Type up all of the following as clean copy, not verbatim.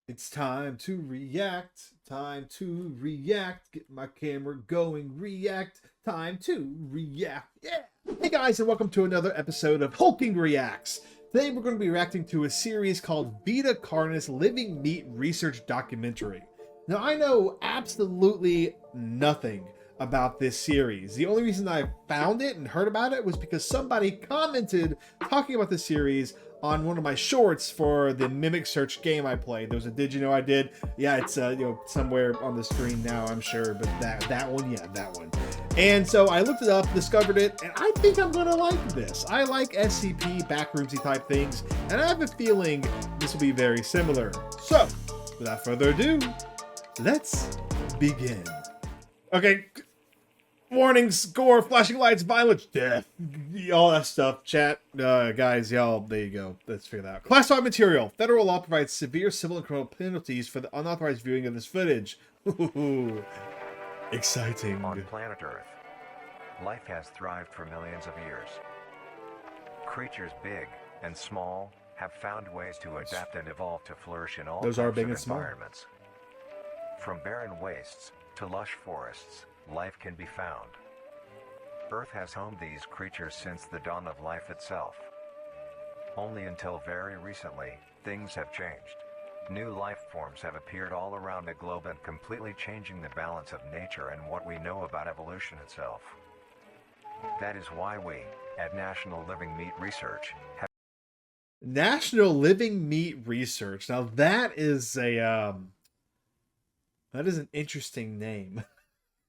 It's time to react. Time to react. Get my camera going. React. Time to react. Yeah. Hey guys, and welcome to another episode of Hulking Reacts. Today we're going to be reacting to a series called Vita Carnis Living Meat Research Documentary. Now I know absolutely nothing about this series. The only reason I found it and heard about it was because somebody commented talking about the series on one of my shorts for the Mimic Search game I played. There was a Did You Know I Did? Yeah, it's somewhere on the screen now, I'm sure, but that one, yeah, that one. And so I looked it up, discovered it, and I think I'm gonna like this. I like SCP backroomsy type things, and I have a feeling this will be very similar. So, without further ado, let's begin. Okay, warnings, gore, flashing lights, violence, death, all that stuff. Chat, guys, y'all, there you go. Let's figure that out. Classified material. Federal law provides severe civil and criminal penalties for the unauthorized viewing of this footage. Ooh, exciting. On planet Earth, life has thrived for millions of years. Creatures big and small have found ways to adapt and evolve to flourish in all Those types are big of and small. environments. From barren wastes to lush forests, life can be found. Earth has homed these creatures since the dawn of life itself. Only until very recently, things have changed. New life forms have appeared all around the globe and completely changing the balance of nature and what we know about evolution itself. That is why we, at National Living Meat Research, have National Living Meat Research. Now that is an interesting name.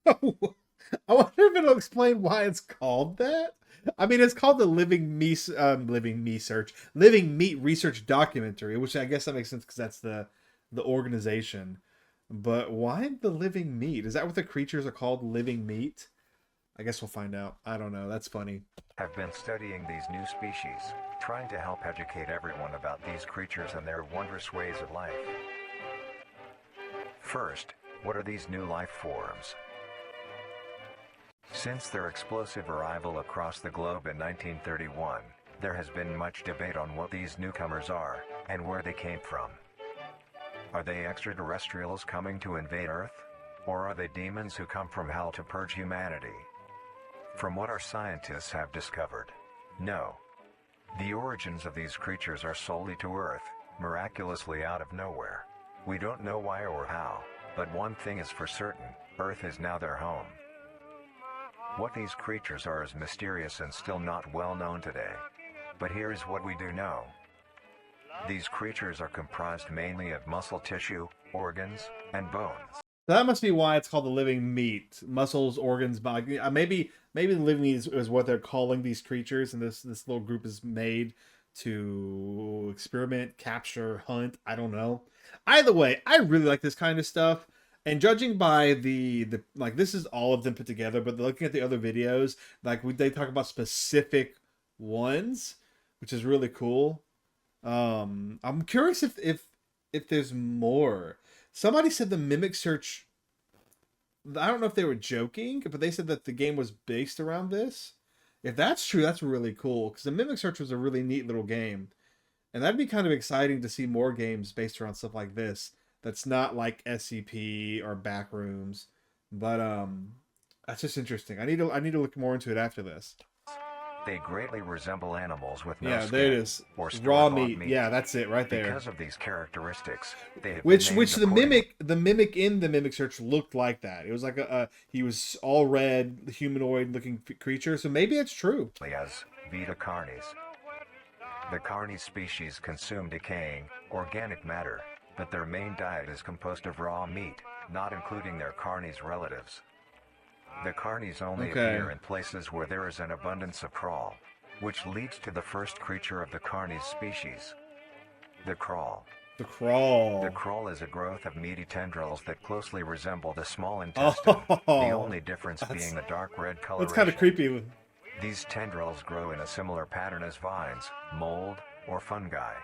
I wonder if it'll explain why it's called that. I mean, it's called the Living Meat Research Documentary, which I guess that makes sense because that's the organization. But why the living meat? Is that what the creatures are called? Living meat? I guess we'll find out. I don't know. That's funny. been studying these new species, trying to help educate everyone about these creatures and their wondrous ways of life. First, what are these new life forms? Since their explosive arrival across the globe in 1931, there has been much debate on what these newcomers are, and where they came from. Are they extraterrestrials coming to invade Earth? Or are they demons who come from hell to purge humanity? From what our scientists have discovered, no. The origins of these creatures are solely to Earth, miraculously out of nowhere. We don't know why or how, but one thing is for certain, Earth is now their home. What these creatures are is mysterious and still not well known today. But here is what we do know. These creatures are comprised mainly of muscle tissue, organs, and bones. That must be why it's called the living meat. Muscles, organs, maybe the living meat is what they're calling these creatures, and this little group is made to experiment, capture, hunt. I don't know. Either way, I really like this kind of stuff. And judging by the like, this is all of them put together, but looking at the other videos, like they talk about specific ones, which is really cool. I'm curious if there's more. Somebody said the Mimic Search. I don't know if they were joking, but they said that the game was based around this. If that's true, that's really cool because the Mimic Search was a really neat little game, and that'd be kind of exciting to see more games based around stuff like this. That's not like SCP or Backrooms, but that's just interesting. I need to look more into it after this. They greatly resemble animals with no Yeah, skin, there it is. or Raw store-bought meat. Yeah, that's it right there. Because of these characteristics, they have Which been named the mimic in the Mimic Search looked like that. It was like he was all red, humanoid looking creature. So maybe it's true. as Vita Carnis. The Carnis species consume decaying, organic matter, but their main diet is composed of raw meat, not including their Carnis relatives. The Carnis only appear in places where there is an abundance of crawl, which leads to the first creature of the Carnis species, the crawl. The crawl. The crawl is a growth of meaty tendrils that closely resemble the small intestine, the only difference being the dark red coloration. That's kind of creepy. These tendrils grow in a similar pattern as vines, mold, or fungi.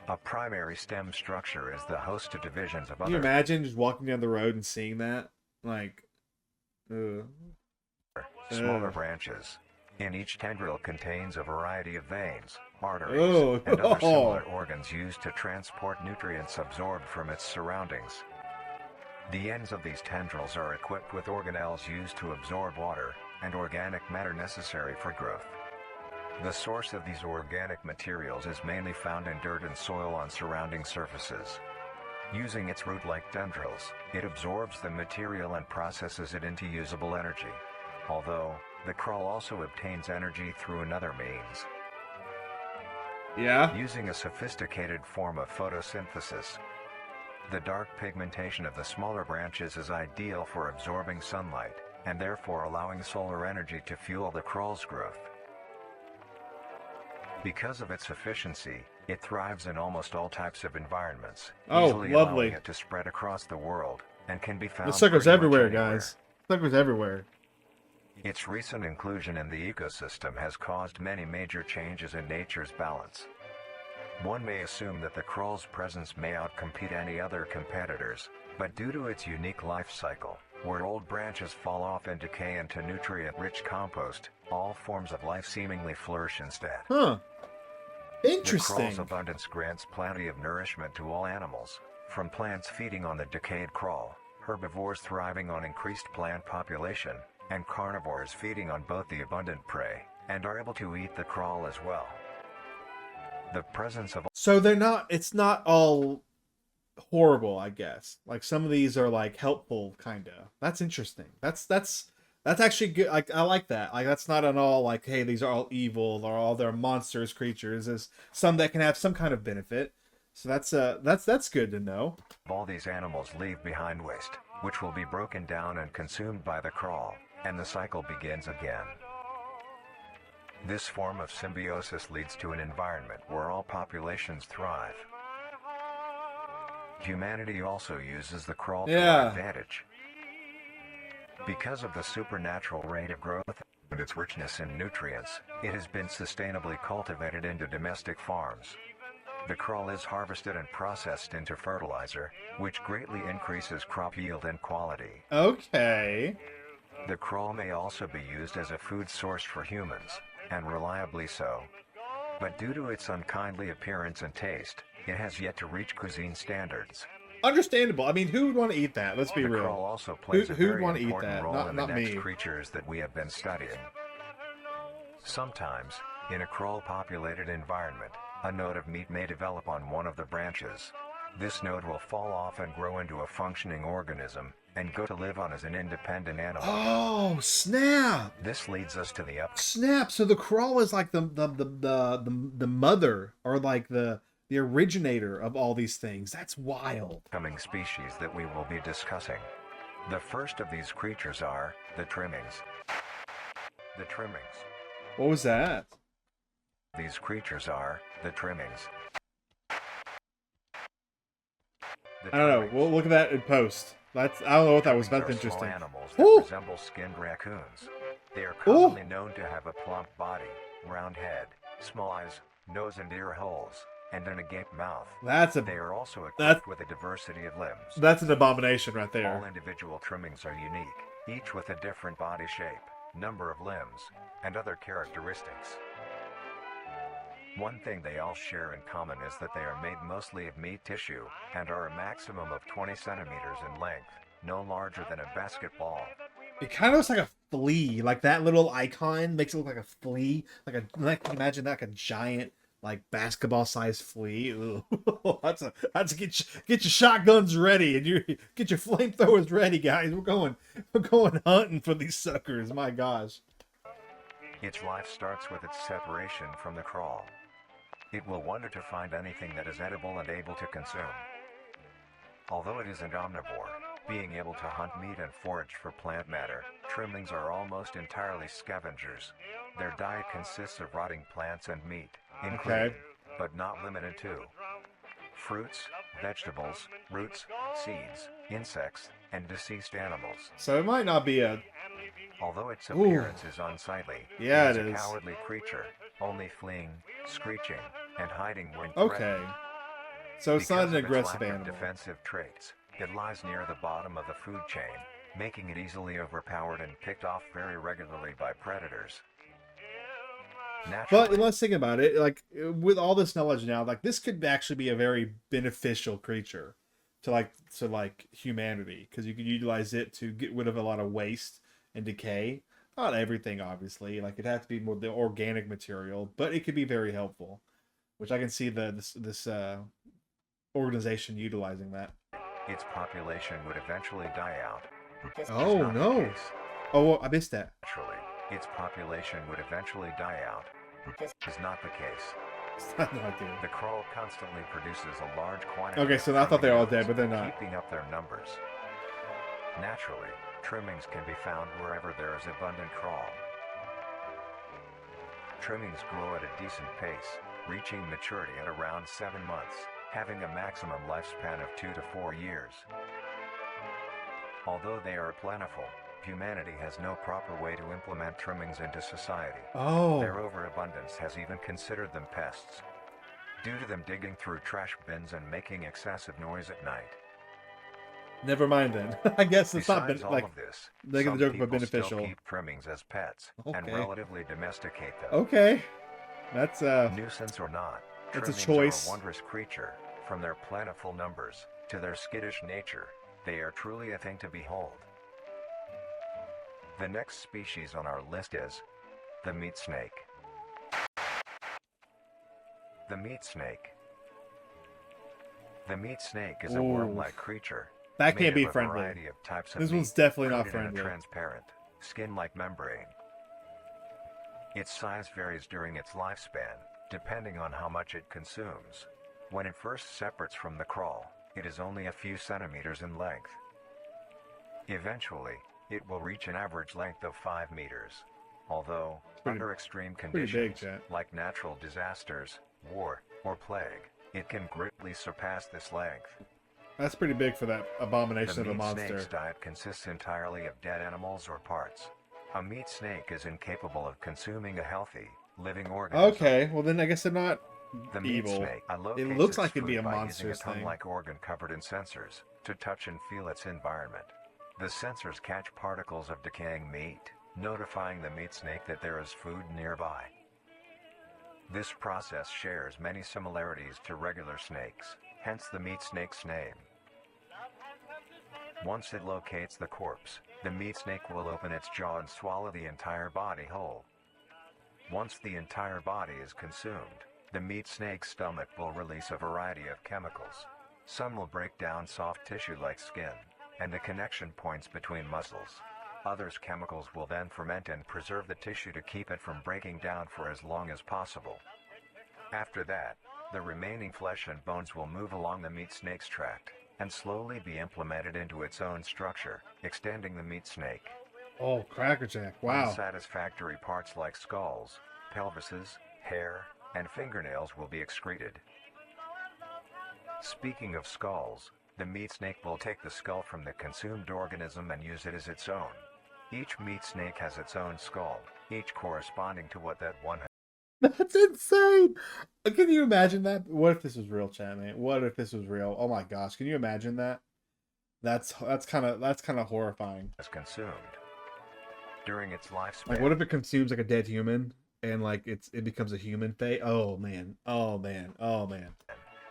A primary stem structure is the host to divisions of Can you other imagine just walking down the road and seeing that? Like, smaller branches. In each tendril contains a variety of veins, arteries, Oh. and other similar organs used to transport nutrients absorbed from its surroundings. The ends of these tendrils are equipped with organelles used to absorb water and organic matter necessary for growth. The source of these organic materials is mainly found in dirt and soil on surrounding surfaces. Using its root-like tendrils, it absorbs the material and processes it into usable energy. Although, the crawl also obtains energy through another means. Yeah? Using a sophisticated form of photosynthesis. The dark pigmentation of the smaller branches is ideal for absorbing sunlight, and therefore allowing solar energy to fuel the crawl's growth. Because of its efficiency, it thrives in almost all types of environments, easily allowing it to spread across the world, and can be found The sucker's pretty much everywhere, anywhere. guys. Sucker's everywhere. Its recent inclusion in the ecosystem has caused many major changes in nature's balance. One may assume that the crawl's presence may outcompete any other competitors, but due to its unique life cycle, where old branches fall off and decay into nutrient-rich compost, all forms of life seemingly flourish instead. Huh. The Interesting. crawl's abundance grants plenty of nourishment to all animals, from plants feeding on the decayed crawl, herbivores thriving on increased plant population, and carnivores feeding on both the abundant prey, and are able to eat the crawl as well. The presence of So it's not all horrible, I guess. Like some of these are like helpful, kind of. That's interesting. That's actually good. Like I like that. Like that's not at all like, hey, these are all evil or they're monsters, creatures. There's some that can have some kind of benefit. So that's good to know. all these animals leave behind waste, which will be broken down and consumed by the crawl, and the cycle begins again. This form of symbiosis leads to an environment where all populations thrive. Humanity also uses the crawl to our advantage. Because of the supernatural rate of growth and its richness in nutrients, it has been sustainably cultivated into domestic farms. The crawl is harvested and processed into fertilizer, which greatly increases crop yield and quality. Okay. The crawl may also be used as a food source for humans, and reliably so. But due to its unkindly appearance and taste, it has yet to reach cuisine standards. Understandable. I mean, who would want to eat that? Let's be The real. crawl also plays a Who'd very want to eat important that? role in the Not next me. creatures that we have been studying. Sometimes, in a crawl-populated environment, a node of meat may develop on one of the branches. This node will fall off and grow into a functioning organism, and go to live on as an independent animal. Oh, snap! This leads us to the Snap! So the crawl is like the mother, or like the originator of all these things. That's wild. upcoming species that we will be discussing. The first of these creatures are the trimmings. The trimmings. What was that? These creatures are the trimmings. I don't know. We'll look at that in post. I don't know what that was. That's Trimmings are interesting. Small animals that Ooh. resemble skinned raccoons. They are commonly known to have a plump body, round head, small eyes, nose and ear holes, and an agape mouth. They are also equipped with a diversity of limbs. That's an abomination right there. All individual trimmings are unique, each with a different body shape, number of limbs, and other characteristics. One thing they all share in common is that they are made mostly of meat tissue, and are a maximum of 20 centimeters in length, no larger than a basketball. It kind of looks like a flea. Like that little icon makes it look like a flea. Like imagine that, like a giant, like basketball-sized flea. Ooh. that's a get your shotguns ready and you get your flamethrowers ready, guys. We're going hunting for these suckers. My gosh. Its life starts with its separation from the crawl. It will wonder to find anything that is edible and able to consume. Although it is an omnivore, being able to hunt meat and forage for plant matter, trimmings are almost entirely scavengers. Their diet consists of rotting plants and meat, including, but not limited to, fruits, vegetables, roots, seeds, insects, and deceased animals. So it might not be a... Although its appearance is unsightly, yeah, it it is is a cowardly creature, only fleeing, screeching, and hiding when okay. threatened. So it's not Because an of its aggressive lack of animal. defensive traits, it lies near the bottom of the food chain, making it easily overpowered and picked off very regularly by predators. Naturally, let's think about it. Like with all this knowledge now, like this could actually be a very beneficial creature to like humanity, because you could utilize it to get rid of a lot of waste and decay. Not everything, obviously. Like it has to be more the organic material, but it could be very helpful. Which I can see this organization utilizing that. its population would eventually die out. This is Oh not the no! case. Oh, I missed that. Naturally, its population would eventually die out. This is not the case. No, dude. The crawl constantly produces a large quantity. Okay, so I from thought they were all youngs, dead, but they're not. keeping up their numbers. Naturally, trimmings can be found wherever there is abundant crawl. Trimmings grow at a decent pace, reaching maturity at around 7 months, having a maximum lifespan of 2 to 4 years. Although they are plentiful, humanity has no proper way to implement trimmings into society. Oh. Their overabundance has even considered them pests, due to them digging through trash bins and making excessive noise at night. Never mind then. I guess it's not Besides all like of this, making some the joke about people still beneficial. keep trimmings as pets and Okay. relatively domesticate them. Okay, that's Nuisance or not, That's a trimmings choice. are a wondrous creature. From their plentiful numbers to their skittish nature, they are truly a thing to behold. The next species on our list is the meat snake. The meat snake. The meat snake is a Ooh. worm-like creature. that made can't be of a friendly. variety of types of This meat one's definitely not coated in a friendly. transparent, skin-like membrane. Its size varies during its lifespan, depending on how much it consumes. When it first separates from the crawl, it is only a few centimeters in length. Eventually, it will reach an average length of 5 meters. Although, pretty- under extreme pretty big, conditions, Chat. like natural disasters, war, or plague, it can greatly surpass this length. That's pretty big for that abomination The of a meat monster. snake's diet consists entirely of dead animals or parts. A meat snake is incapable of consuming a healthy, living organism. Okay, well then I guess they're not The meat evil. snake It locates looks its like it'd be food a by using monstrous a thing. tongue-like organ covered in sensors to touch and feel its environment. The sensors catch particles of decaying meat, notifying the meat snake that there is food nearby. This process shares many similarities to regular snakes, hence the meat snake's name. Once it locates the corpse, the meat snake will open its jaw and swallow the entire body whole. Once the entire body is consumed, the meat snake's stomach will release a variety of chemicals. Some will break down soft tissue like skin and the connection points between muscles. Others chemicals will then ferment and preserve the tissue to keep it from breaking down for as long as possible. After that, the remaining flesh and bones will move along the meat snake's tract and slowly be implemented into its own structure, extending the meat snake. Oh, crackerjack! Wow. Unsatisfactory parts like skulls, pelvises, hair, and fingernails will be excreted. Speaking of skulls, the meat snake will take the skull from the consumed organism and use it as its own. Each meat snake has its own skull, each corresponding to what that one has. That's insane. Can you imagine that? What if this was real, chat, man? What if this was real? Oh my gosh, can you imagine that? That's kind of horrifying. Consumed. During its lifespan, Like, what if it consumes like a dead human and like it becomes a human face? Oh man. Oh man. Oh man.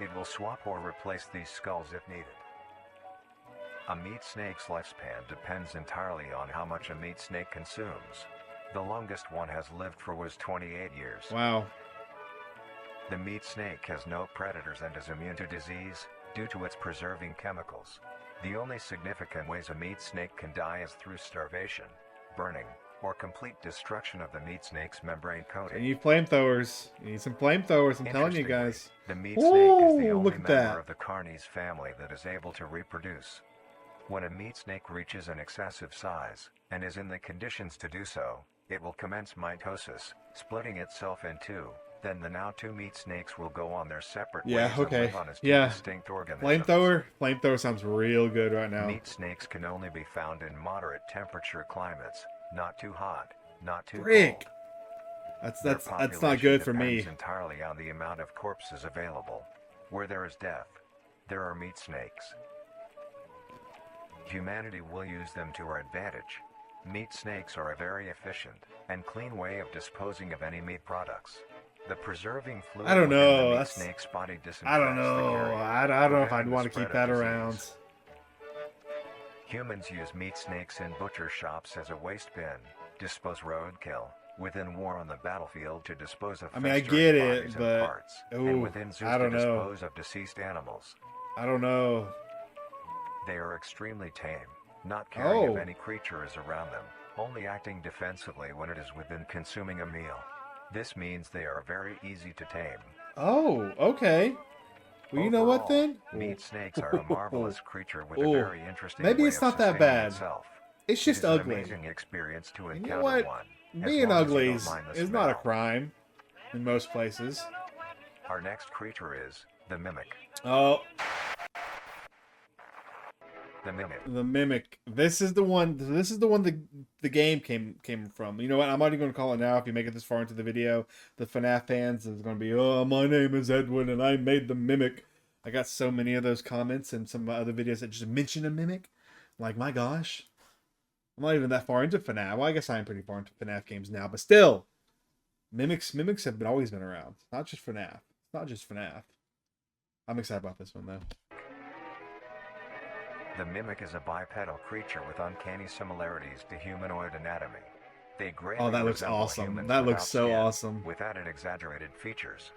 it will swap or replace these skulls if needed. A meat snake's lifespan depends entirely on how much a meat snake consumes. The longest one has lived for was 28 years. Wow. The meat snake has no predators and is immune to disease due to its preserving chemicals. The only significant ways a meat snake can die is through starvation, burning, or complete destruction of the meat snake's membrane coating. You need flamethrowers. You need some flamethrowers. I'm telling you Interestingly, guys. the meat snake is the Ooh, only look at member that. of the Carnis family that is able to reproduce. When a meat snake reaches an excessive size, and is in the conditions to do so, it will commence mitosis, splitting itself in two. Then the now two meat snakes will go on their separate Yeah, ways and okay. live on as two Yeah. distinct organisms. Flamethrower sounds real good right now. Meat snakes can only be found in moderate temperature climates, not too hot, not too Frick. cold. That's Their not good population for me. depends entirely on the amount of corpses available. Where there is death, there are meat snakes. Humanity will use them to our advantage. Meat snakes are a very efficient and clean way of disposing of any meat products. The preserving fluid I don't within know. the meat That's snake's body disinfects I don't the know. carrier, I don't know if I'd preventing the want to keep spread that of around. disease. Humans use meat snakes in butcher shops as a waste bin, dispose roadkill, within war on the battlefield to dispose of I mean, I festering get bodies it, and but parts, ooh, and within zoos I to don't know. dispose of deceased animals. I don't know. They are extremely tame, not caring if Oh. any creature is around them, only acting defensively when it is within consuming a meal. This means they are very easy to tame. Oh, okay. Well, you know what Overall, then? meat snakes are a marvelous creature with a Ooh. very interesting Maybe way it's of not that sustaining bad. itself. It's It just is an ugly. amazing experience to And you encounter know what? one. Being ugly is mind the not a smell. crime in most places. Our next creature is the mimic. Oh, The mimic. the mimic. This is the one. This is the one the game came from. You know what? I'm already going to call it now. If you make it this far into the video, the FNAF fans is going to be, oh, my name is Edwin and I made the mimic. I got so many of those comments and some of my other videos that just mention a mimic. Like, my gosh, I'm not even that far into FNAF. Well, I guess I am pretty far into FNAF games now, but still, mimics have always been around. It's not just FNAF. It's not just FNAF. I'm excited about this one though. The mimic is a bipedal creature with uncanny similarities to humanoid anatomy. They greatly Oh, that looks resemble awesome. humans That looks without so skin, awesome. with added exaggerated features.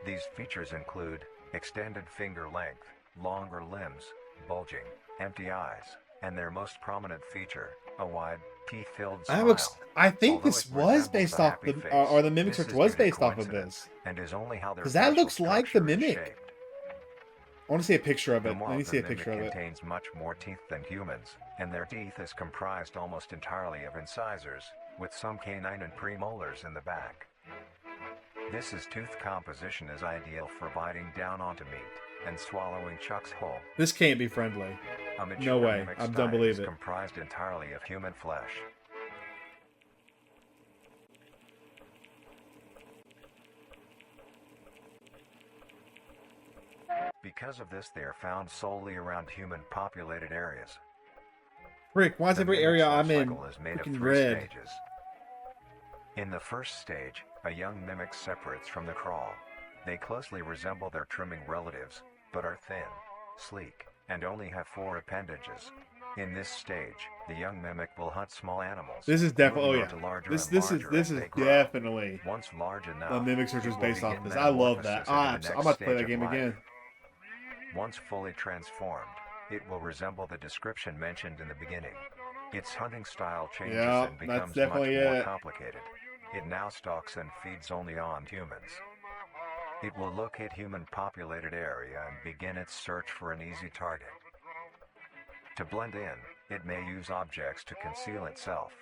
These features include extended finger length, longer limbs, bulging, empty eyes, and their most prominent feature, a wide, teeth-filled smile. That looks. I think Although this it was resembles based a off happy the, face, or the mimic this search is was due to based off of coincidence, this. and is only how their 'Cause that facial looks like the structure is mimic. shaped. I want to see a picture of The it. moth Let me see a mimic picture of it. contains much more teeth than humans, and their teeth is comprised almost entirely of incisors, with some canine and premolars in the back. This tooth composition is ideal for biting down onto meat and swallowing chunks whole. This can't be friendly. A mature No way. mimic's I don't diet believe is it. comprised entirely of human flesh. Because of this, they are found solely around human-populated areas. Frick, why is The every mimic's area life I'm in cycle is made of freaking 3 red? stages. In the first stage, a young mimic separates from the crawl. They closely resemble their trimming relatives, but are thin, sleek, and only have 4 appendages. In this stage, the young mimic will hunt small animals. This is definitely. Oh moving yeah. on to larger This and this is larger this as is they grow. definitely Once large enough, a mimic search it was will based off begin this. I love metamorphosis that. into the I'm next about to play stage that of game life. again. Once fully transformed, it will resemble the description mentioned in the beginning. Its hunting style changes Yeah, and that's becomes much definitely more it. complicated. It now stalks and feeds only on humans. It will locate human-populated area and begin its search for an easy target. To blend in, it may use objects to conceal itself.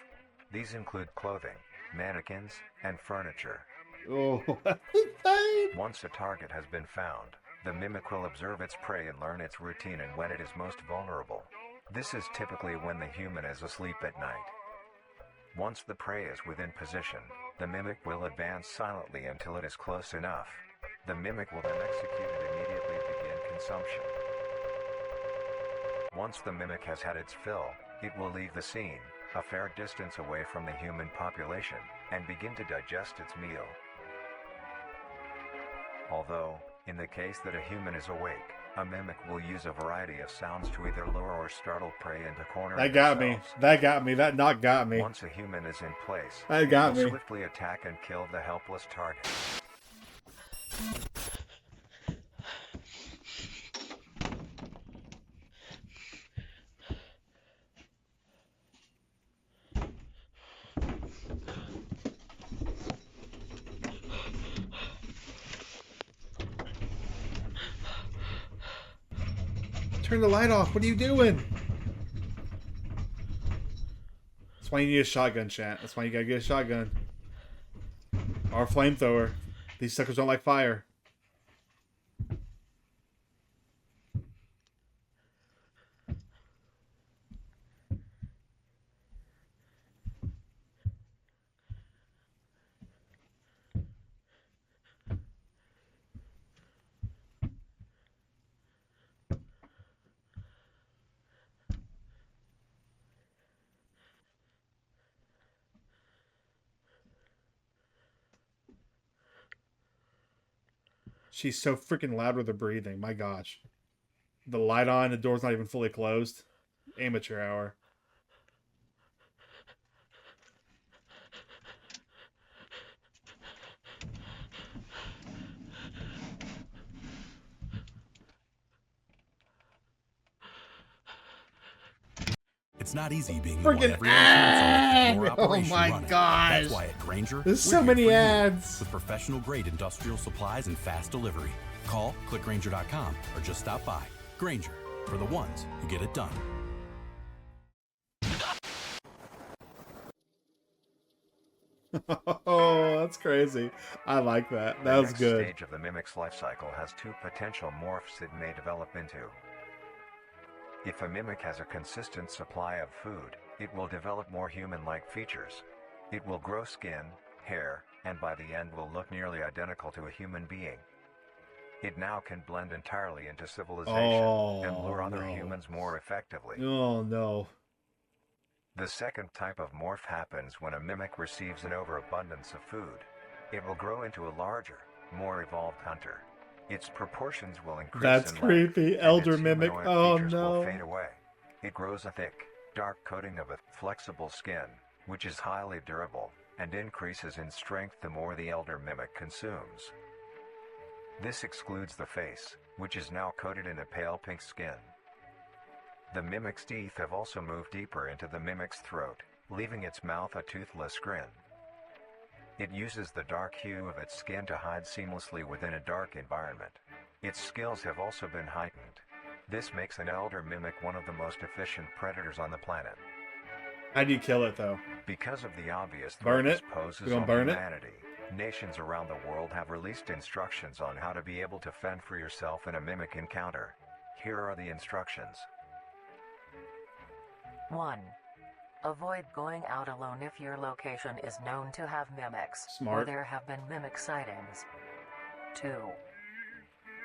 These include clothing, mannequins, and furniture. Oh, that's insane. Once a target has been found, the mimic will observe its prey and learn its routine and when it is most vulnerable. This is typically when the human is asleep at night. Once the prey is within position, the mimic will advance silently until it is close enough. The mimic will then execute and immediately begin consumption. Once the mimic has had its fill, it will leave the scene, a fair distance away from the human population, and begin to digest its meal. Although, in the case that a human is awake, a mimic will use a variety of sounds to either lure or startle prey into cornering That got me. themselves. That got me. That not got me. Once a human is in place, That it got will me. swiftly attack and kill the helpless target. Turn the light off. What are you doing? That's why you need a shotgun, chat. That's why you gotta get a shotgun. Or a flamethrower. These suckers don't like fire. She's so freaking loud with her breathing. My gosh. The light on, the door's not even fully closed. Amateur hour. It's not easy being the one Freaking everyone counts on to keep your ad! Oh operation my running. gosh. That's why at Grainger, There's we're so here many for you ads. with professional-grade industrial supplies and fast delivery. Call, click Grainger.com, or just stop by. Grainger, for the ones who get it done. Oh, that's crazy. I like that. That The was next good. stage of the mimic's life cycle has two potential morphs it may develop into. If a mimic has a consistent supply of food, it will develop more human-like features. It will grow skin, hair, and by the end will look nearly identical to a human being. It now can blend entirely into civilization and lure other humans more effectively. Oh, no. The second type of morph happens when a mimic receives an overabundance of food. It will grow into a larger, more evolved hunter. Its proportions will increase That's in creepy. length, Elder and its mimic. humanoid Oh, features no. will fade away. It grows a thick, dark coating of a flexible skin, which is highly durable, and increases in strength the more the elder mimic consumes. This excludes the face, which is now coated in a pale pink skin. The mimic's teeth have also moved deeper into the mimic's throat, leaving its mouth a toothless grin. It uses the dark hue of its skin to hide seamlessly within a dark environment. Its skills have also been heightened. This makes an elder mimic one of the most efficient predators on the planet. How do you kill it, though? Because of the obvious Burn threat it? this poses We gonna on burn it? humanity, nations around the world have released instructions on how to be able to fend for yourself in a mimic encounter. Here are the instructions. 1. Avoid going out alone if your location is known to have mimics, or Smart. there have been mimic sightings. 2.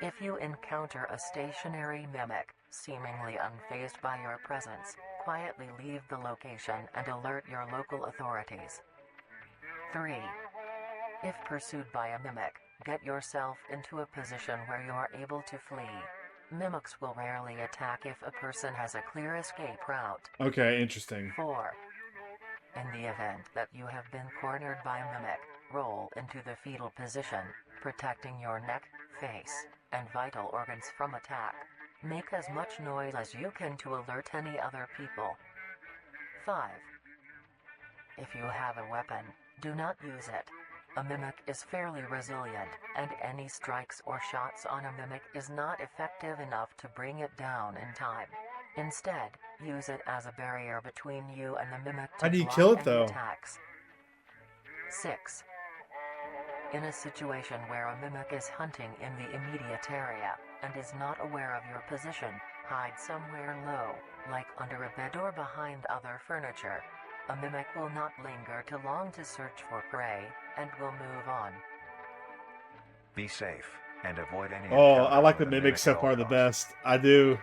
If you encounter a stationary mimic, seemingly unfazed by your presence, quietly leave the location and alert your local authorities. 3. If pursued by a mimic, get yourself into a position where you are able to flee. Mimics will rarely attack if a person has a clear escape route. Okay, interesting. 4. In the event that you have been cornered by a mimic, roll into the fetal position, protecting your neck, face, and vital organs from attack. Make as much noise as you can to alert any other people. 5. If you have a weapon, do not use it. A mimic is fairly resilient, and any strikes or shots on a mimic is not effective enough to bring it down in time. Instead, use it as a barrier between you and the mimic to How do you block kill it, any though? attacks. 6. In a situation where a mimic is hunting in the immediate area, and is not aware of your position, hide somewhere low, like under a bed or behind other furniture. A mimic will not linger too long to search for prey, and will move on. Be safe, and avoid any Oh, encounter I like the with a mimics so at all far the costs. best. I do.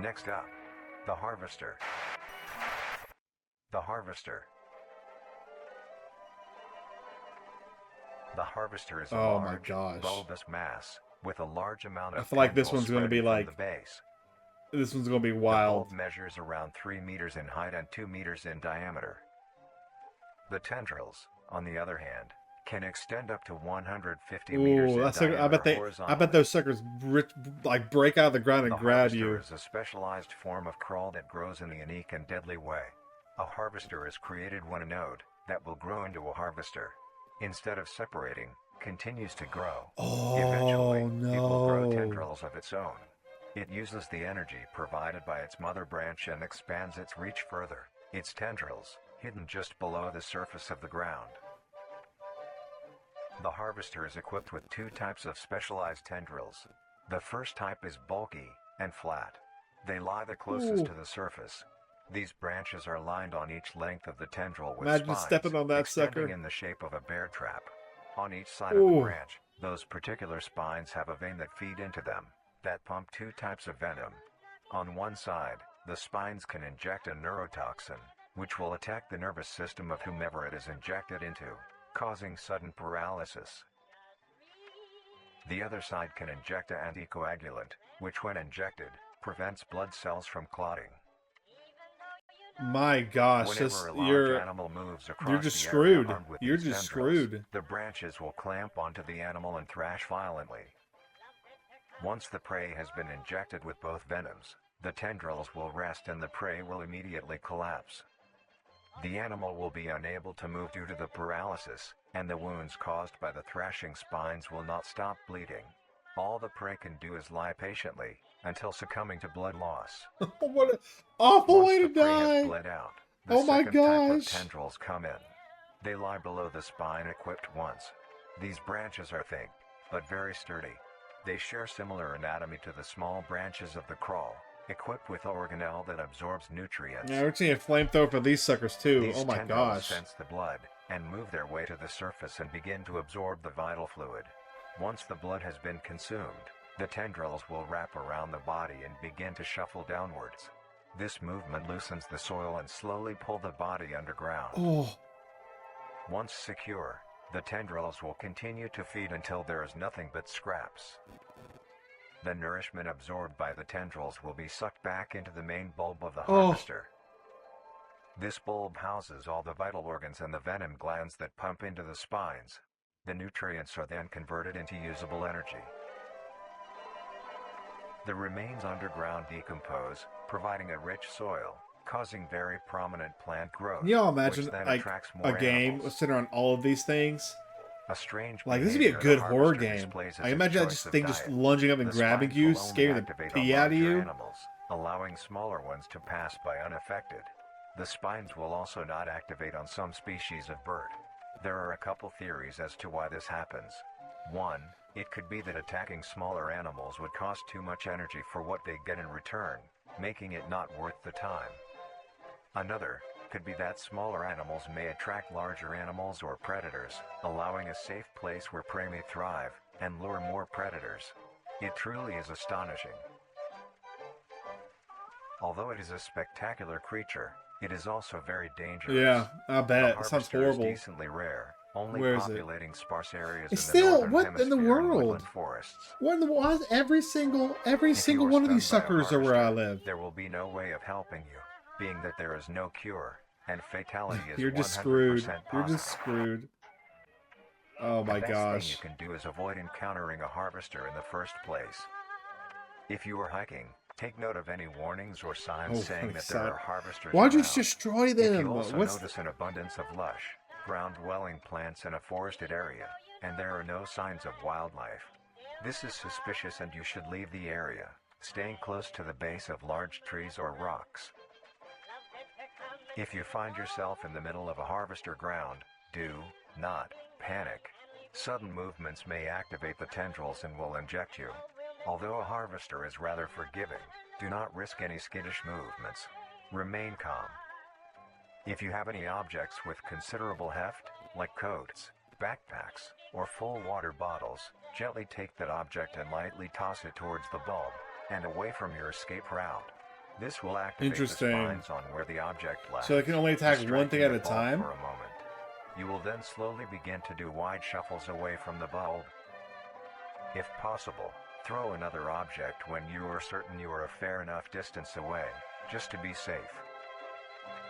Next up, the Harvester. The Harvester. The Harvester is a Oh my large, gosh. bulbous mass with a large amount of I feel like this tendrils one's gonna be spreading from like- the base. This one's gonna be The wild. bulb measures around 3 meters in height and 2 meters in diameter. The tendrils, on the other hand, can extend up to 150 meters Ooh, in that's like, diameter I bet horizontally. those suckers like break out of the ground and The grab harvester you. is a specialized form of crawl that grows in a unique and deadly way. A harvester is created when a node that will grow into a harvester, instead of separating, continues to grow. Eventually, it will grow no. tendrils of its own. It uses the energy provided by its mother branch and expands its reach further. Its tendrils, hidden just below the surface of the ground. The harvester is equipped with 2 types of specialized tendrils. The first type is bulky and flat. They lie the closest Ooh. to the surface. These branches are lined on each length of the tendril with Imagine spines stepping on that extending sucker. in the shape of a bear trap. On each side of Ooh. the branch, those particular spines have a vein that feed into them, that pump 2 types of venom. On one side, the spines can inject a neurotoxin, which will attack the nervous system of whomever it is injected into, causing sudden paralysis. The other side can inject an anticoagulant, which when injected, prevents blood cells from clotting. My gosh, Whenever a large you're animal moves across you're just the area screwed. armed with You're these just tendrils, screwed. the branches will clamp onto the animal and thrash violently. Once the prey has been injected with both venoms, the tendrils will rest and the prey will immediately collapse. The animal will be unable to move due to the paralysis, and the wounds caused by the thrashing spines will not stop bleeding. All the prey can do is lie patiently, until succumbing to blood loss. What an awful Once way the to prey has die. bled out, the Oh my second type of gosh. tendrils come in. They lie below the spine equipped once. These branches are thick, but very sturdy. They share similar anatomy to the small branches of the crawl, equipped with organelle that absorbs nutrients. Yeah, we're seeing a flamethrower for these suckers too. These Oh my tendrils gosh. sense the blood, and move their way to the surface and begin to absorb the vital fluid. Once the blood has been consumed, the tendrils will wrap around the body and begin to shuffle downwards. This movement loosens the soil and slowly pull the body underground. Oh. Once secure, the tendrils will continue to feed until there is nothing but scraps. The nourishment absorbed by the tendrils will be sucked back into the main bulb of the harvester. This bulb houses all the vital organs and the venom glands that pump into the spines. The nutrients are then converted into usable energy. The remains underground decompose, providing a rich soil, causing very prominent plant growth. Can y'all imagine which then like attracts a more game animals. centered on all of these things? A strange Like this would be a behavior good the horror harvester game. displays as I his imagine that choice just of thing just diet. lunging up and The grabbing spines you, will only scaring the activate on pee out of larger you. animals, allowing smaller ones to pass by unaffected. The spines will also not activate on some species of bird. There are a couple theories as to why this happens. One, it could be that attacking smaller animals would cost too much energy for what they get in return, making it not worth the time. Another could be that smaller animals may attract larger animals or predators, allowing a safe place where prey may thrive and lure more predators. It truly is astonishing. Although it is a spectacular creature, it is also very dangerous. Yeah, I The bet. It sounds harvester is horrible. decently rare, only Where is it? populating sparse areas It's in still- the northern what in the hemisphere and world? woodland forests. What in the why is every single If you are one of these stung by a suckers are where I harvester, live? there will be no way of helping you, being that there is no cure, and fatality is You're 100% just screwed. possible. You're just screwed. Oh my The best gosh. thing you can do is avoid encountering a harvester in the first place. If you are hiking, take note of any warnings or signs Oh saying my that there God. are harvesters Why'd you around. destroy If them? you also What's notice an abundance of lush, ground-dwelling plants in a forested area, and there are no signs of wildlife, this is suspicious and you should leave the area, staying close to the base of large trees or rocks. If you find yourself in the middle of a harvester ground, do not panic. Sudden movements may activate the tendrils and will inject you. Although a harvester is rather forgiving, do not risk any skittish movements. Remain calm. If you have any objects with considerable heft, like coats, backpacks, or full water bottles, gently take that object and lightly toss it towards the bulb, and away from your escape route. This will activate the Interesting. spines on where the object lies. So they can only attack one thing distracting at the a bulb time? For a moment. You will then slowly begin to do wide shuffles away from the bulb. If possible, throw another object when you are certain you are a fair enough distance away, just to be safe.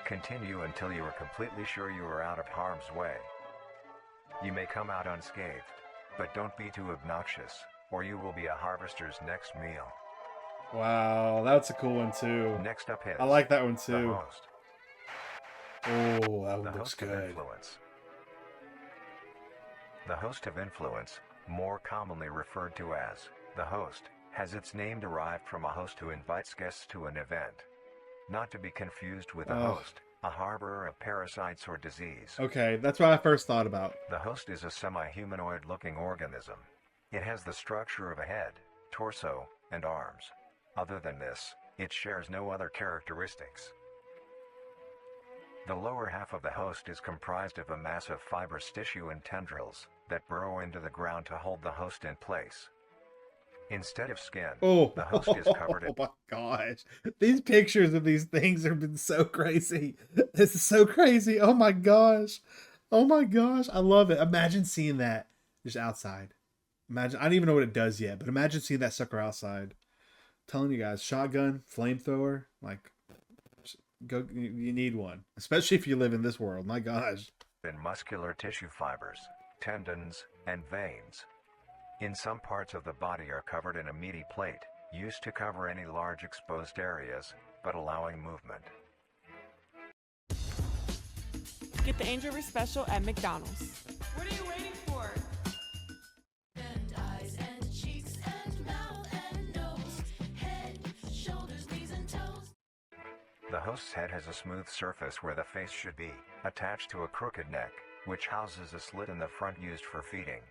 Continue until you are completely sure you are out of harm's way. You may come out unscathed, but don't be too obnoxious, or you will be a harvester's next meal. Wow, that's a cool one too. Next up is I like that one the too. host. Oh, that The one looks host of good. influence. The host of influence, more commonly referred to as the host, has its name derived from a host who invites guests to an event. Not to be confused with a Oh. host, a harborer of parasites or disease. Okay, that's what I first thought about. The host is a semi-humanoid looking organism. It has the structure of a head, torso, and arms. Other than this, it shares no other characteristics. The lower half of the host is comprised of a mass of fibrous tissue and tendrils that burrow into the ground to hold the host in place. Instead of skin, Oh, the host is covered in oh my gosh. These pictures of these things have been so crazy. This is so crazy. Oh my gosh. Oh my gosh. I love it. Imagine seeing that just outside. Imagine, I don't even know what it does yet, but imagine seeing that sucker outside. I'm telling you guys, shotgun, flamethrower, like, go. You need one, especially if you live in this world. My gosh. In muscular tissue fibers, tendons, and veins. In some parts of the body are covered in a meaty plate, used to cover any large exposed areas, but allowing movement. Get the Angel Reese special at McDonald's. What are you waiting for? And eyes and cheeks and mouth and nose, head, shoulders, knees and toes. The host's head has a smooth surface where the face should be, attached to a crooked neck, which houses a slit in the front used for feeding.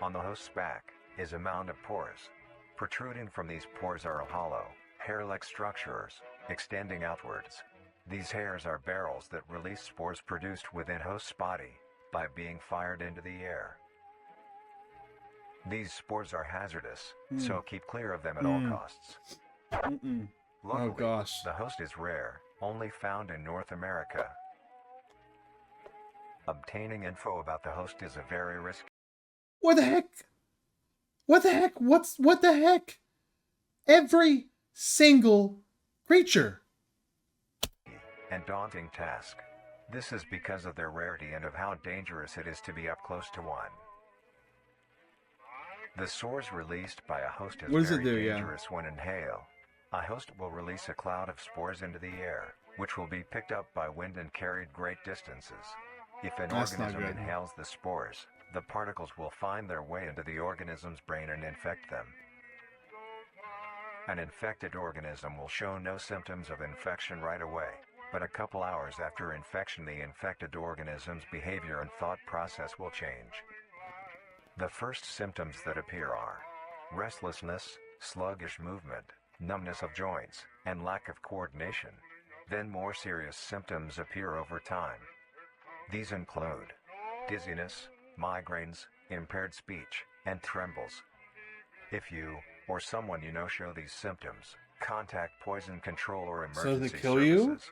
On the host's back is a mound of pores. Protruding from these pores are hollow, hair-like structures, extending outwards. These hairs are barrels that release spores produced within host's body by being fired into the air. These spores are hazardous, so keep clear of them at all costs. Luckily, Oh gosh. the host is rare, only found in North America. Obtaining info about the host is a very risky What the heck? What the heck? What the heck? Every single creature. and daunting task. This is because of their rarity and of how dangerous it is to be up close to one. The spores released by a host is What does it very do? Yeah. dangerous when inhaled. A host will release a cloud of spores into the air, which will be picked up by wind and carried great distances. If an That's not organism good. inhales the spores, the particles will find their way into the organism's brain and infect them. An infected organism will show no symptoms of infection right away, but a couple hours after infection the infected organism's behavior and thought process will change. The first symptoms that appear are restlessness, sluggish movement, numbness of joints, and lack of coordination. Then more serious symptoms appear over time. These include dizziness, migraines, impaired speech, and trembles. If you, or someone you know show these symptoms, contact poison control or So emergency they kill you? services.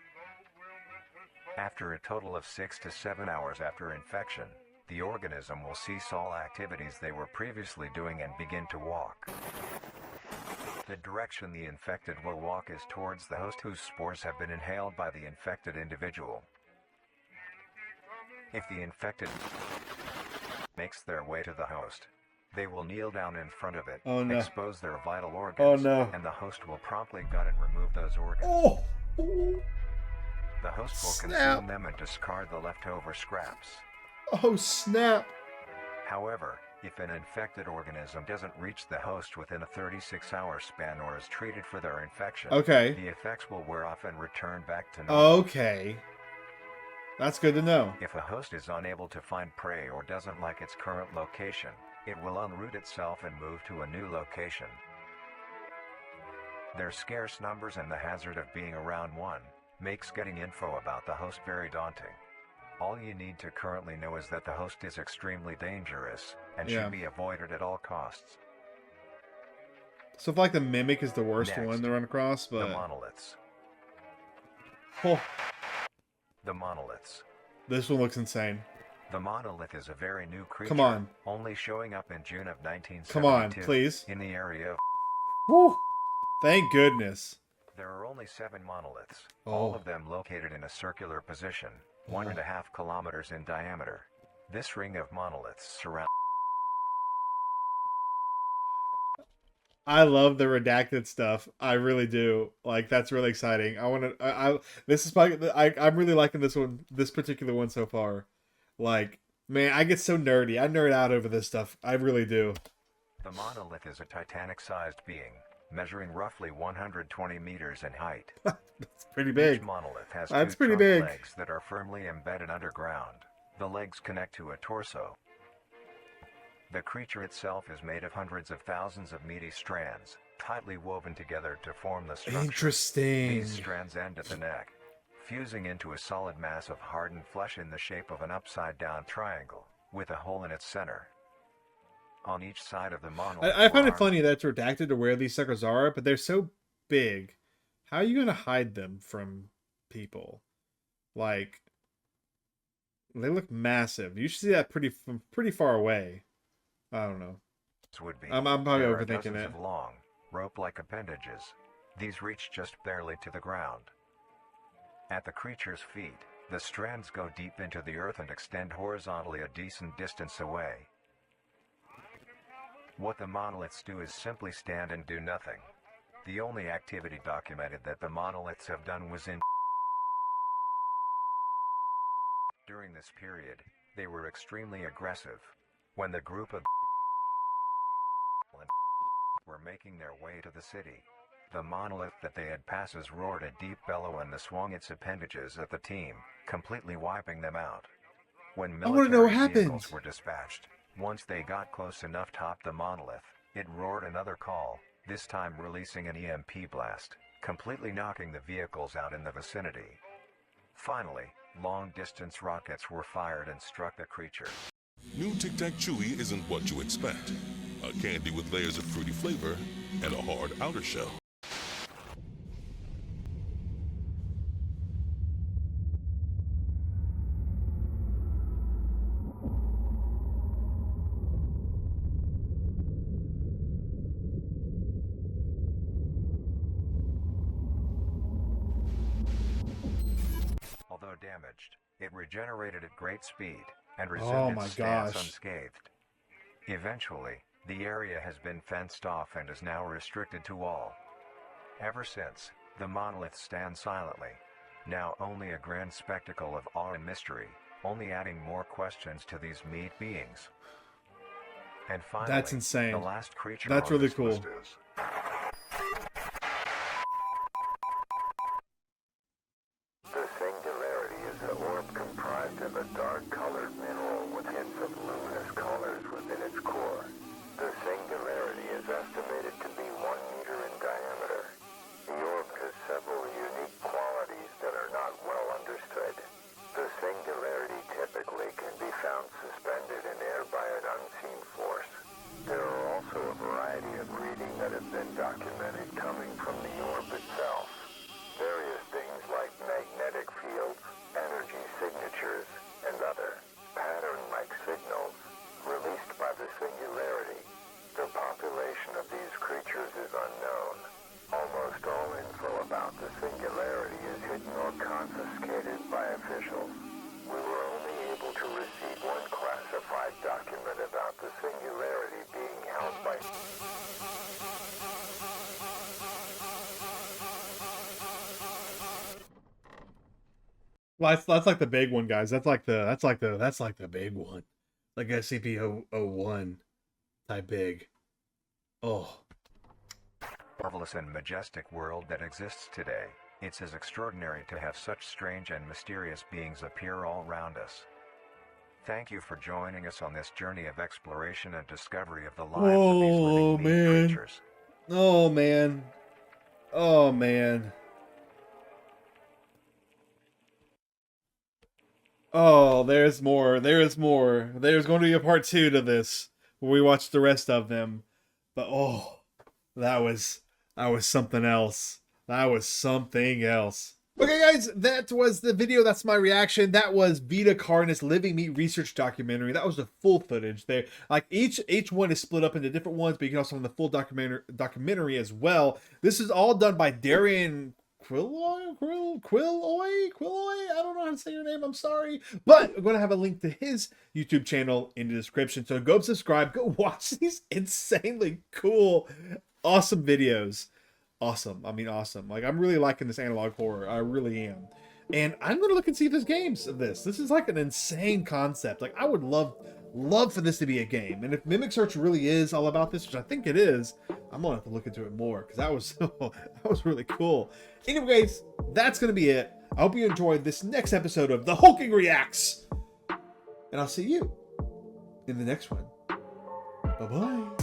After a total of 6 to 7 hours after infection, the organism will cease all activities they were previously doing and begin to walk. The direction the infected will walk is towards the host whose spores have been inhaled by the infected individual. If the infected makes their way to the host, they will kneel down in front of it, Oh, no. expose their vital organs, Oh, no. and the host will promptly gut and remove those organs. Oh. The host will Snap. consume them and discard the leftover scraps. Oh snap. However, if an infected organism doesn't reach the host within a 36-hour span or is treated for their infection, Okay. the effects will wear off and return back to normal. Okay. That's good to know. If a host is unable to find prey or doesn't like its current location, it will unroot itself and move to a new location. Their scarce numbers and the hazard of being around one makes getting info about the host very daunting. All you need to currently know is that the host is extremely dangerous and Yeah. should be avoided at all costs. So if like the mimic is the worst Next, one to run across, The but monoliths. oh, The monoliths. this one looks insane. The monolith is a very new creature, Come on. only showing up in June of 1972 Come on, please. in the area of. Whew. Thank goodness. There are only 7 monoliths, Oh. all of them located in a circular position, 1.5 kilometers in diameter. This ring of monoliths surrounds. I love the redacted stuff. I really do. Like that's really exciting. I want to. This is probably. I'm really liking this one. This particular one so far. Like man, I get so nerdy. I nerd out over this stuff. I really do. The monolith is a Titanic-sized being, measuring roughly 120 meters in height. It's pretty big. Each monolith has That's 2 pretty trunk big. legs that are firmly embedded underground. The legs connect to a torso. The creature itself is made of hundreds of thousands of meaty strands, tightly woven together to form the structure. Interesting. These strands end at the neck, fusing into a solid mass of hardened flesh in the shape of an upside-down triangle, with a hole in its center. On each side of the monolith. I find it are- funny that it's redacted to where these suckers are, but they're so big. How are you gonna hide them from people? Like, they look massive. You should see that from pretty far away. I don't know. Would be. I'm probably There are overthinking dozens it. of long, rope-like appendages. These reach just barely to the ground. At the creature's feet, the strands go deep into the earth and extend horizontally a decent distance away. What the monoliths do is simply stand and do nothing. The only activity documented that the monoliths have done was in. During this period, they were extremely aggressive. When the group of were making their way to the city, the monolith that they had passes roared a deep bellow and swung its appendages at the team, completely wiping them out. When I wanna know what military happened. vehicles were dispatched, once they got close enough to top the monolith, it roared another call, this time releasing an EMP blast, completely knocking the vehicles out in the vicinity. Finally, long-distance rockets were fired and struck the creature. New Tic Tac Chewy isn't what you expect. A candy with layers of fruity flavor and a hard outer shell. Although damaged, it regenerated at great speed and Oh resumed my its stance gosh. unscathed. Eventually, the area has been fenced off and is now restricted to all. Ever since, the monolith stands silently, now only a grand spectacle of awe and mystery, only adding more questions to these meat beings. And finally, That's insane. the last creature That's on really this cool. list is The singularity is an orb comprised of a dark-colored mineral with hints of luminous colors within its core. The singularity is estimated to be 1 meter in diameter. The orb has several unique qualities that are not well understood. The singularity typically can be found suspended in air by an unseen force. There are also a variety of reading that have been documented coming from the orb itself. Various things like magnetic fields, energy signatures, and other pattern-like signals released by the singularity. The population of these creatures is unknown. Almost all info about the singularity is hidden or confiscated by officials. We were only able to receive one classified document about the singularity being held by Well, that's like the big one, guys. That's like the big one. Like SCP-001 type big. Oh. marvelous and majestic world that exists today. It's as extraordinary to have such strange and mysterious beings appear all around us. Thank you for joining us on this journey of exploration and discovery of the lives of these Oh, living meat man. creatures. Oh man. Oh man. Oh, there's more. There is more. There's going to be a part 2 to this where we watch the rest of them. But oh, that was something else. That was something else. Okay, guys, that was the video. That's my reaction. That was Vita Carnis Living Meat Research Documentary. That was the full footage. They like each one is split up into different ones, but you can also find the full documentary as well. This is all done by Darian Quilloy. I don't know how to say your name. I'm sorry, but I'm going to have a link to his YouTube channel in the description. So go subscribe. Go watch these insanely cool, awesome videos. Awesome. I mean, awesome. Like, I'm really liking this analog horror. I really am. And I'm going to look and see if there's games of this. This is like an insane concept. Like, I would love for this to be a game. And if Mimic Search really is all about this, which I think it is, I'm going to have to look into it more because that was really cool. Anyways, that's going to be it. I hope you enjoyed this next episode of The Hulking Reacts. And I'll see you in the next one. Bye-bye.